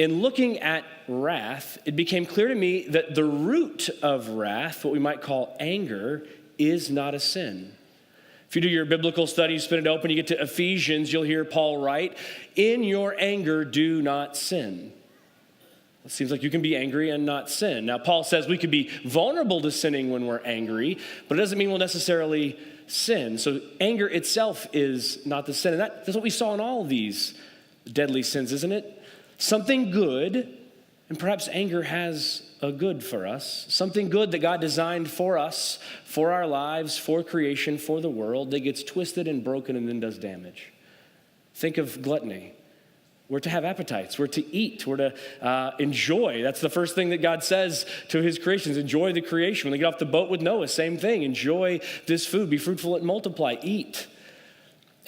In looking at wrath, it became clear to me that the root of wrath, what we might call anger, is not a sin. If you do your biblical study, you spin it open, you get to Ephesians, you'll hear Paul write, "In your anger, do not sin." It seems like you can be angry and not sin. Now, Paul says we could be vulnerable to sinning when we're angry, but it doesn't mean we'll necessarily sin. So anger itself is not the sin. And that's what we saw in all of these deadly sins, isn't it? Something good, and perhaps anger has a good for us, something good that God designed for us, for our lives, for creation, for the world, that gets twisted and broken and then does damage. Think of gluttony. We're to have appetites. We're to eat. We're to enjoy. That's the first thing that God says to his creations. Enjoy the creation. When they get off the boat with Noah, same thing. Enjoy this food. Be fruitful and multiply. Eat.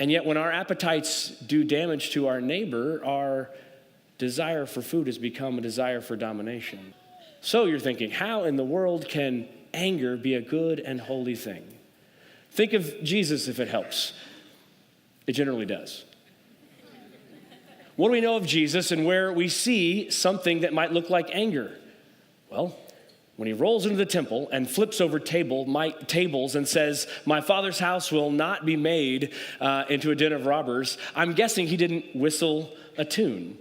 And yet when our appetites do damage to our neighbor, our desire for food has become a desire for domination. So you're thinking, how in the world can anger be a good and holy thing? Think of Jesus if it helps. It generally does. What do we know of Jesus and where we see something that might look like anger? Well, when he rolls into the temple and flips over tables and says, "My Father's house will not be made into a den of robbers," I'm guessing he didn't whistle a tune.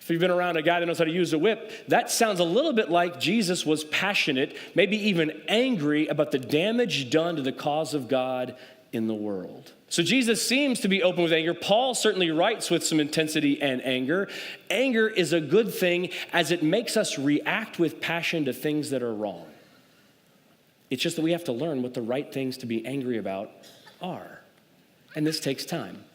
If you've been around a guy that knows how to use a whip, that sounds a little bit like Jesus was passionate, maybe even angry about the damage done to the cause of God in the world. So Jesus seems to be open with anger. Paul certainly writes with some intensity and anger. Anger is a good thing as it makes us react with passion to things that are wrong. It's just that we have to learn what the right things to be angry about are. And this takes time.